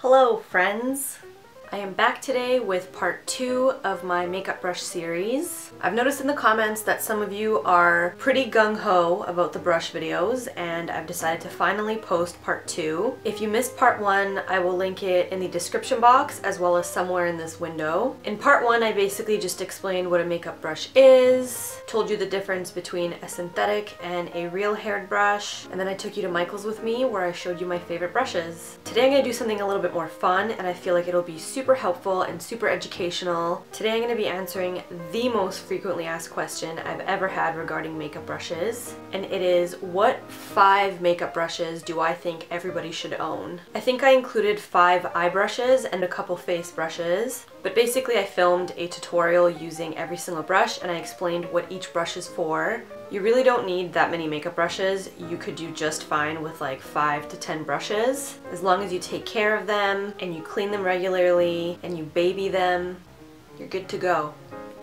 Hello friends! I am back today with part 2 of my makeup brush series. I've noticed in the comments that some of you are pretty gung-ho about the brush videos, and I've decided to finally post part 2. If you missed part 1, I will link it in the description box as well as somewhere in this window. In part 1, I basically just explained what a makeup brush is, told you the difference between a synthetic and a real haired brush, and then I took you to Michael's with me where I showed you my favorite brushes. Today I'm going to do something a little bit more fun, and I feel like it'll be super helpful and super educational. Today I'm going to be answering the most frequently asked question I've ever had regarding makeup brushes, and it is, what 5 makeup brushes do I think everybody should own? I think I included 5 eye brushes and a couple face brushes, but basically I filmed a tutorial using every single brush and I explained what each brush is for. You really don't need that many makeup brushes. You could do just fine with like 5 to 10 brushes. As long as you take care of them and you clean them regularly and you baby them, you're good to go.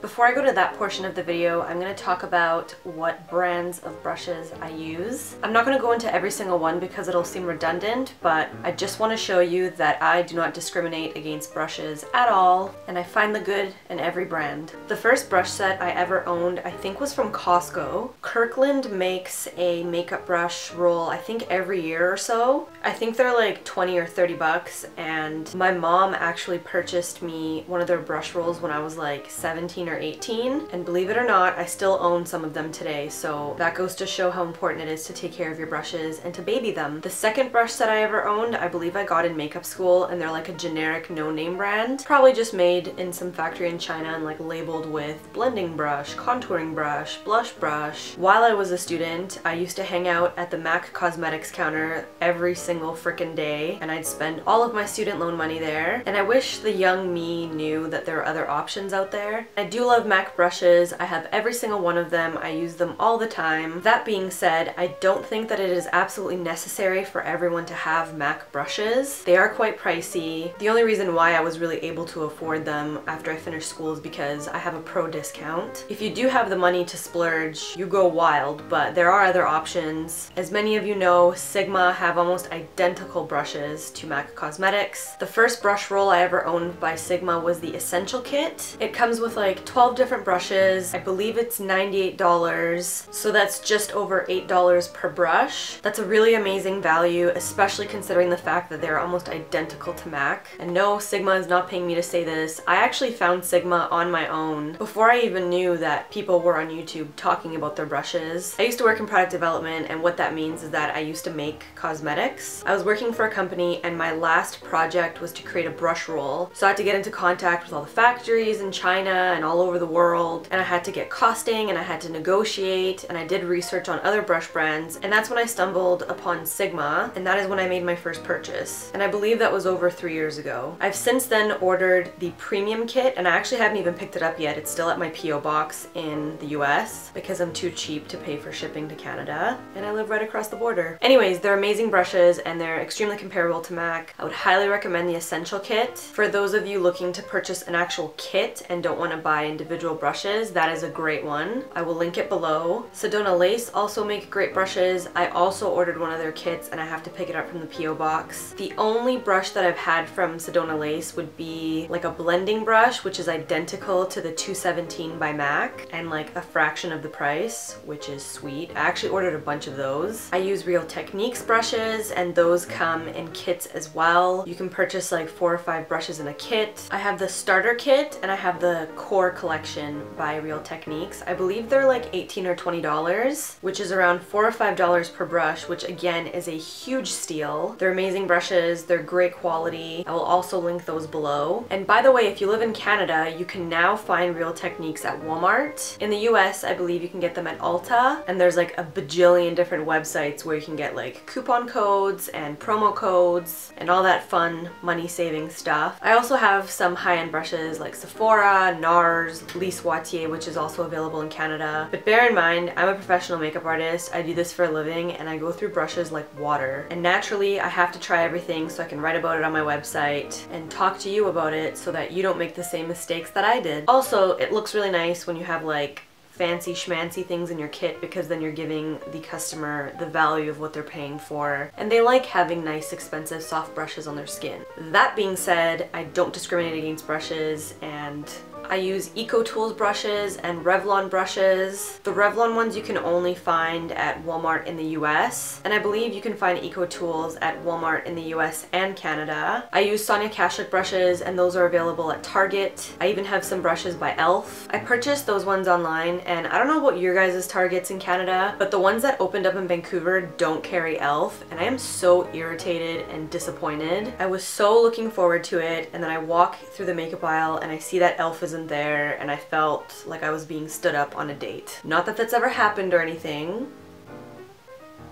Before I go to that portion of the video, I'm going to talk about what brands of brushes I use. I'm not going to go into every single one because it'll seem redundant, but I just want to show you that I do not discriminate against brushes at all, and I find the good in every brand. The first brush set I ever owned, I think, was from Costco. Kirkland makes a makeup brush roll, I think, every year or so. I think they're like 20 or 30 bucks, and my mom actually purchased me one of their brush rolls when I was like 17 or 18, and believe it or not, I still own some of them today, so that goes to show how important it is to take care of your brushes and to baby them. The second brush set I ever owned, I believe I got in makeup school, and they're like a generic no-name brand, probably just made in some factory in China and like labeled with blending brush, contouring brush, blush brush. While I was a student, I used to hang out at the MAC Cosmetics counter every single frickin' day, and I'd spend all of my student loan money there, and I wish the young me knew that there are other options out there. I do love MAC brushes. I have every single one of them. I use them all the time. That being said, I don't think that it is absolutely necessary for everyone to have MAC brushes. They are quite pricey. The only reason why I was really able to afford them after I finished school is because I have a pro discount. If you do have the money to splurge, you go wild, but there are other options. As many of you know, Sigma have almost identical brushes to MAC Cosmetics. The first brush roll I ever owned by Sigma was the Essential Kit. It comes with like 12 different brushes. I believe it's $98, so that's just over $8 per brush. That's a really amazing value, especially considering the fact that they're almost identical to MAC. And no, Sigma is not paying me to say this. I actually found Sigma on my own before I even knew that people were on YouTube talking about their brushes. I used to work in product development, and what that means is that I used to make cosmetics. I was working for a company, and my last project was to create a brush roll. So I had to get into contact with all the factories in China and all over the world, and I had to get costing, and I had to negotiate, and I did research on other brush brands, and that's when I stumbled upon Sigma, and that is when I made my first purchase, and I believe that was over 3 years ago. I've since then ordered the premium kit, and I actually haven't even picked it up yet. It's still at my PO box in the US because I'm too cheap to pay for shipping to Canada, and I live right across the border. Anyways, they're amazing brushes, and they're extremely comparable to MAC. I would highly recommend the Essential Kit. For those of you looking to purchase an actual kit and don't want to buy individual brushes, that is a great one. I will link it below. Sedona Lace also make great brushes. I also ordered one of their kits, and I have to pick it up from the PO box. The only brush that I've had from Sedona Lace would be like a blending brush, which is identical to the 217 by MAC and like a fraction of the price, which is sweet. I actually ordered a bunch of those. I use Real Techniques brushes, and those come in kits as well. You can purchase like 4 or 5 brushes in a kit. I have the starter kit, and I have the core collection by Real Techniques. I believe they're like $18 or $20, which is around $4 or $5 per brush, which again is a huge steal. They're amazing brushes. They're great quality. I will also link those below. And by the way, if you live in Canada, you can now find Real Techniques at Walmart. In the US, I believe you can get them at Ulta, and there's like a bajillion different websites where you can get like coupon codes and promo codes and all that fun money-saving stuff. I also have some high-end brushes like Sephora, NARS, Lise Wattier, which is also available in Canada. But bear in mind, I'm a professional makeup artist. I do this for a living, and I go through brushes like water. And naturally, I have to try everything so I can write about it on my website and talk to you about it so that you don't make the same mistakes that I did. Also, it looks really nice when you have like fancy schmancy things in your kit because then you're giving the customer the value of what they're paying for, and they like having nice, expensive, soft brushes on their skin. That being said, I don't discriminate against brushes, and I use EcoTools brushes and Revlon brushes. The Revlon ones you can only find at Walmart in the US, and I believe you can find EcoTools at Walmart in the US and Canada. I use Sonia Kashuk brushes, and those are available at Target. I even have some brushes by e.l.f. I purchased those ones online, and I don't know about your guys' Targets in Canada, but the ones that opened up in Vancouver don't carry e.l.f., and I am so irritated and disappointed. I was so looking forward to it, and then I walk through the makeup aisle and I see that e.l.f. isn't there, and I felt like I was being stood up on a date. Not that that's ever happened or anything.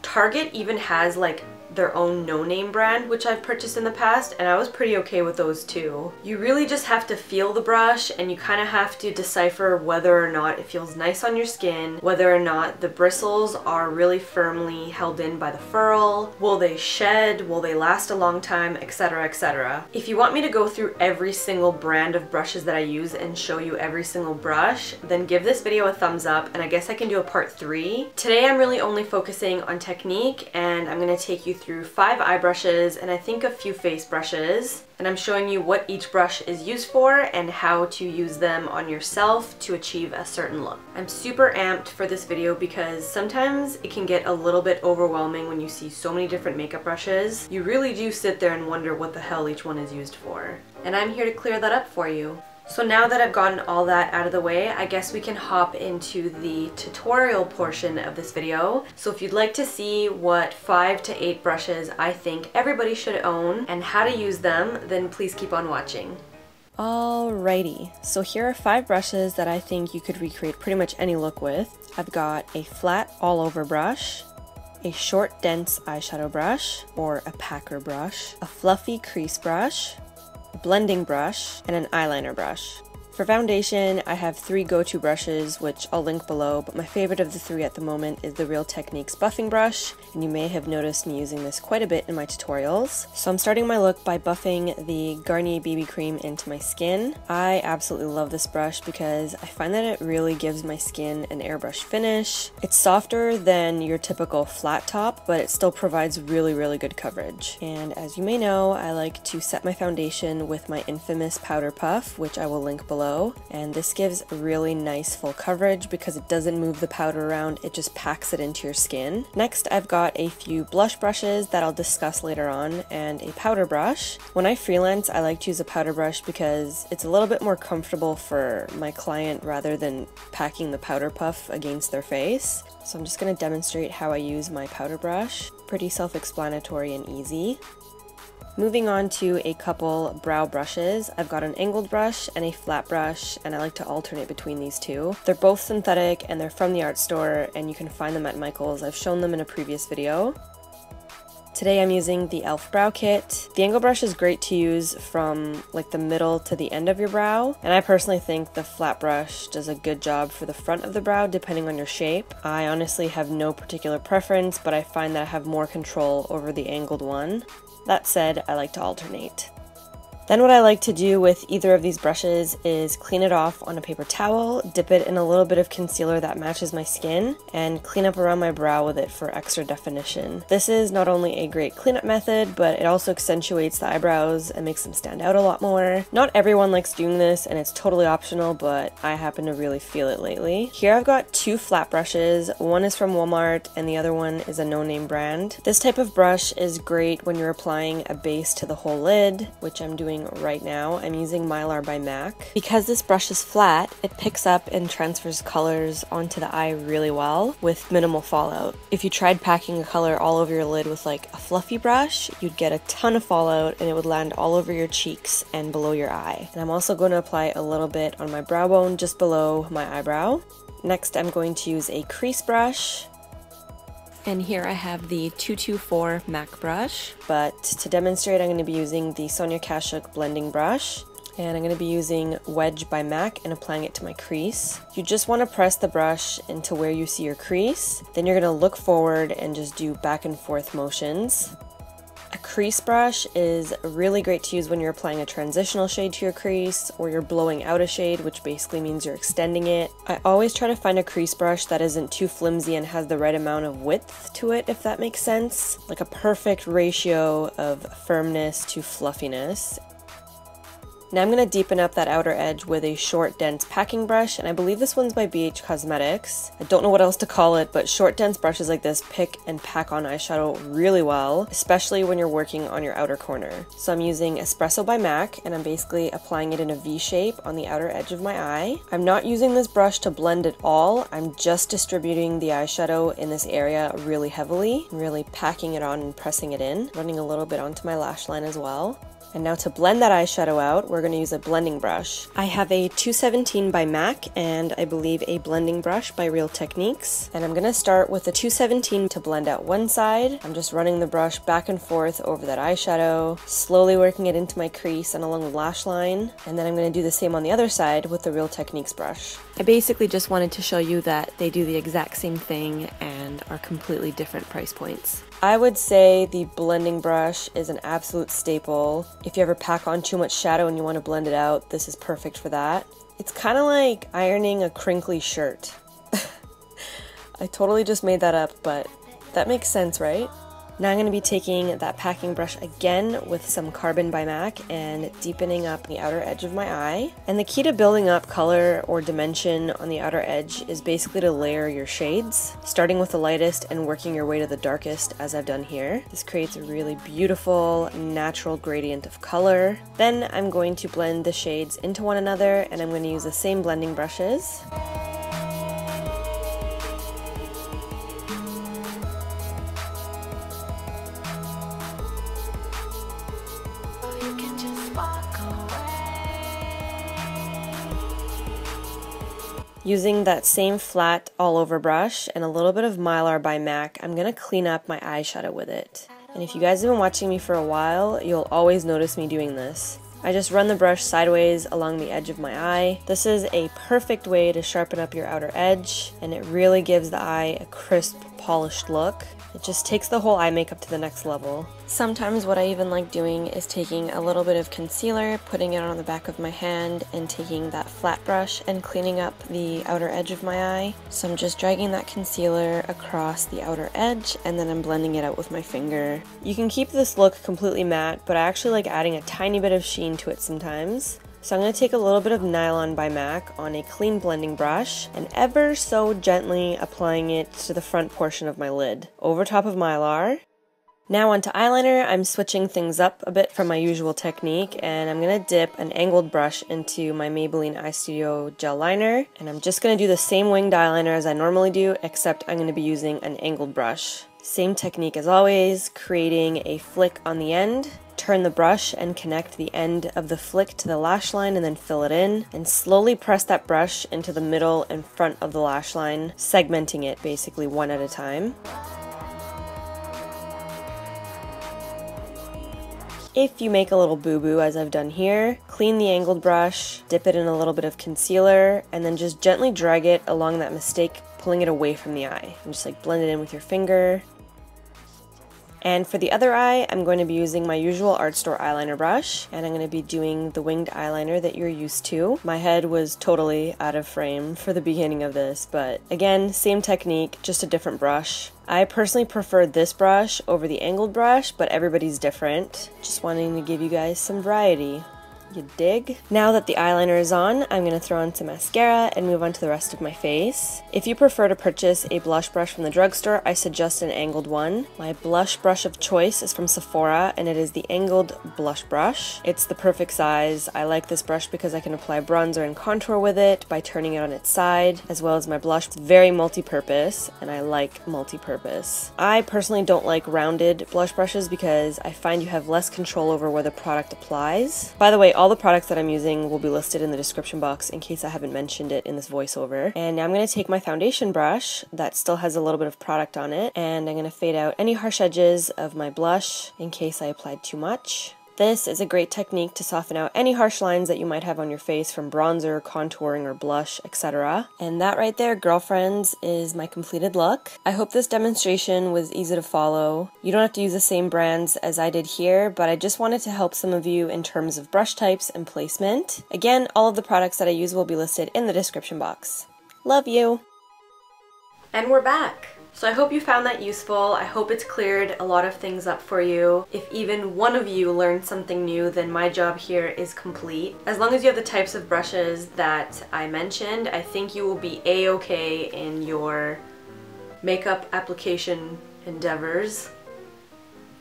Target even has like their own no-name brand, which I've purchased in the past, and I was pretty okay with those too. You really just have to feel the brush, and you kind of have to decipher whether or not it feels nice on your skin, whether or not the bristles are really firmly held in by the furl, will they shed, will they last a long time, etc, etc. If you want me to go through every single brand of brushes that I use and show you every single brush, then give this video a thumbs up, and I guess I can do a part 3. Today I'm really only focusing on technique, and I'm going to take you through 5 eye brushes and I think a few face brushes, and I'm showing you what each brush is used for and how to use them on yourself to achieve a certain look. I'm super amped for this video because sometimes it can get a little bit overwhelming when you see so many different makeup brushes. You really do sit there and wonder what the hell each one is used for, and I'm here to clear that up for you. So now that I've gotten all that out of the way, I guess we can hop into the tutorial portion of this video. So if you'd like to see what 5 to 8 brushes I think everybody should own and how to use them, then please keep on watching. Alrighty, so here are 5 brushes that I think you could recreate pretty much any look with. I've got a flat all-over brush, a short dense eyeshadow brush, or a packer brush, a fluffy crease brush, blending brush, and an eyeliner brush. For foundation, I have 3 go-to brushes, which I'll link below, but my favorite of the 3 at the moment is the Real Techniques buffing brush, and you may have noticed me using this quite a bit in my tutorials. So I'm starting my look by buffing the Garnier BB cream into my skin. I absolutely love this brush because I find that it really gives my skin an airbrush finish. It's softer than your typical flat top, but it still provides really good coverage. And as you may know, I like to set my foundation with my infamous powder puff, which I will link below. And this gives really nice full coverage because it doesn't move the powder around, it just packs it into your skin. Next, I've got a few blush brushes that I'll discuss later on, and a powder brush. When I freelance, I like to use a powder brush because it's a little bit more comfortable for my client rather than packing the powder puff against their face. So I'm just going to demonstrate how I use my powder brush. Pretty self-explanatory and easy. Moving on to a couple brow brushes, I've got an angled brush and a flat brush, and I like to alternate between these two. They're both synthetic and they're from the art store, and you can find them at Michael's. I've shown them in a previous video. Today I'm using the e.l.f. brow kit. The angle brush is great to use from like the middle to the end of your brow, and I personally think the flat brush does a good job for the front of the brow depending on your shape. I honestly have no particular preference, but I find that I have more control over the angled one. That said, I like to alternate. Then what I like to do with either of these brushes is clean it off on a paper towel, dip it in a little bit of concealer that matches my skin, and clean up around my brow with it for extra definition. This is not only a great cleanup method, but it also accentuates the eyebrows and makes them stand out a lot more. Not everyone likes doing this, and it's totally optional, but I happen to really feel it lately. Here I've got 2 flat brushes. One is from Walmart, and the other one is a no-name brand. This type of brush is great when you're applying a base to the whole lid, which I'm doing right now. I'm using Mylar by MAC. Because this brush is flat, it picks up and transfers colors onto the eye really well with minimal fallout. If you tried packing a color all over your lid with like a fluffy brush, you'd get a ton of fallout and it would land all over your cheeks and below your eye. And I'm also going to apply a little bit on my brow bone just below my eyebrow. Next, I'm going to use a crease brush. And here I have the 224 MAC brush, but to demonstrate I'm going to be using the Sonia Kashuk blending brush, and I'm going to be using Wedge by MAC and applying it to my crease. You just want to press the brush into where you see your crease, then you're going to look forward and just do back and forth motions. A crease brush is really great to use when you're applying a transitional shade to your crease or you're blowing out a shade, which basically means you're extending it. I always try to find a crease brush that isn't too flimsy and has the right amount of width to it, if that makes sense. Like a perfect ratio of firmness to fluffiness. Now I'm going to deepen up that outer edge with a short, dense packing brush, and I believe this one's by BH Cosmetics. I don't know what else to call it, but short, dense brushes like this pick and pack on eyeshadow really well, especially when you're working on your outer corner. So I'm using Espresso by MAC, and I'm basically applying it in a V shape on the outer edge of my eye. I'm not using this brush to blend it all, I'm just distributing the eyeshadow in this area really heavily, really packing it on and pressing it in, running a little bit onto my lash line as well. And now to blend that eyeshadow out, we're going to use a blending brush. I have a 217 by MAC and I believe a blending brush by Real Techniques. And I'm going to start with the 217 to blend out one side. I'm just running the brush back and forth over that eyeshadow, slowly working it into my crease and along the lash line. And then I'm going to do the same on the other side with the Real Techniques brush. I basically just wanted to show you that they do the exact same thing and are completely different price points. I would say the blending brush is an absolute staple. If you ever pack on too much shadow and you want to blend it out, this is perfect for that. It's kind of like ironing a crinkly shirt. I totally just made that up, but that makes sense, right? Now I'm going to be taking that packing brush again with some Carbon by MAC and deepening up the outer edge of my eye. And the key to building up color or dimension on the outer edge is basically to layer your shades, starting with the lightest and working your way to the darkest as I've done here. This creates a really beautiful, natural gradient of color. Then I'm going to blend the shades into one another and I'm going to use the same blending brushes. Using that same flat all over brush and a little bit of Mylar by MAC, I'm going to clean up my eyeshadow with it. And if you guys have been watching me for a while, you'll always notice me doing this. I just run the brush sideways along the edge of my eye. This is a perfect way to sharpen up your outer edge, and it really gives the eye a crisp, polished look. It just takes the whole eye makeup to the next level. Sometimes what I even like doing is taking a little bit of concealer, putting it on the back of my hand, and taking that flat brush and cleaning up the outer edge of my eye. So I'm just dragging that concealer across the outer edge, and then I'm blending it out with my finger. You can keep this look completely matte, but I actually like adding a tiny bit of sheen to it sometimes. So I'm going to take a little bit of Nylon by MAC on a clean blending brush and ever so gently applying it to the front portion of my lid, over top of Mylar. Now onto eyeliner. I'm switching things up a bit from my usual technique, and I'm going to dip an angled brush into my Maybelline Eye Studio gel liner, and I'm just going to do the same winged eyeliner as I normally do, except I'm going to be using an angled brush. Same technique as always, creating a flick on the end. Turn the brush and connect the end of the flick to the lash line and then fill it in, and slowly press that brush into the middle and front of the lash line, segmenting it basically one at a time. If you make a little boo-boo, as I've done here, clean the angled brush, dip it in a little bit of concealer, and then just gently drag it along that mistake, pulling it away from the eye. And just like blend it in with your finger. And for the other eye, I'm going to be using my usual art store eyeliner brush, and I'm going to be doing the winged eyeliner that you're used to. My head was totally out of frame for the beginning of this, but again, same technique, just a different brush. I personally prefer this brush over the angled brush, but everybody's different. Just wanting to give you guys some variety. You dig? Now that the eyeliner is on, I'm going to throw on some mascara and move on to the rest of my face. If you prefer to purchase a blush brush from the drugstore, I suggest an angled one. My blush brush of choice is from Sephora, and it is the angled blush brush. It's the perfect size. I like this brush because I can apply bronzer and contour with it by turning it on its side, as well as my blush. It's very multi-purpose, and I like multi-purpose. I personally don't like rounded blush brushes because I find you have less control over where the product applies. By the way, all the products that I'm using will be listed in the description box in case I haven't mentioned it in this voiceover. And now I'm going to take my foundation brush that still has a little bit of product on it, and I'm going to fade out any harsh edges of my blush in case I applied too much. This is a great technique to soften out any harsh lines that you might have on your face from bronzer, contouring, or blush, etc. And that right there, girlfriends, is my completed look. I hope this demonstration was easy to follow. You don't have to use the same brands as I did here, but I just wanted to help some of you in terms of brush types and placement. Again, all of the products that I use will be listed in the description box. Love you! And we're back! So I hope you found that useful. I hope it's cleared a lot of things up for you. If even one of you learned something new, then my job here is complete. As long as you have the types of brushes that I mentioned, I think you will be a-okay in your makeup application endeavors.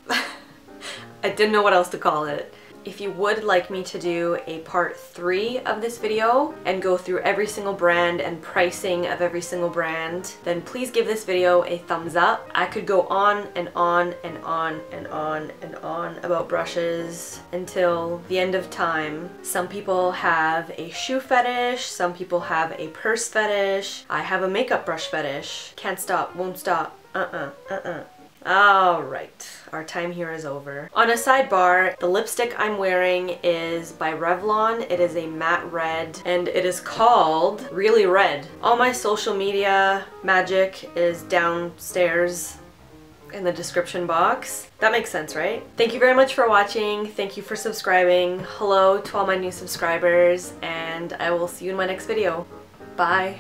I didn't know what else to call it. If you would like me to do a part 3 of this video and go through every single brand and pricing of every single brand, then please give this video a thumbs up. I could go on and on and on and on and on about brushes until the end of time. Some people have a shoe fetish, some people have a purse fetish, I have a makeup brush fetish. Can't stop, won't stop, Alright, our time here is over. On a sidebar, the lipstick I'm wearing is by Revlon. It is a matte red and it is called Really Red. All my social media magic is downstairs in the description box. That makes sense, right? Thank you very much for watching. Thank you for subscribing. Hello to all my new subscribers, and I will see you in my next video. Bye.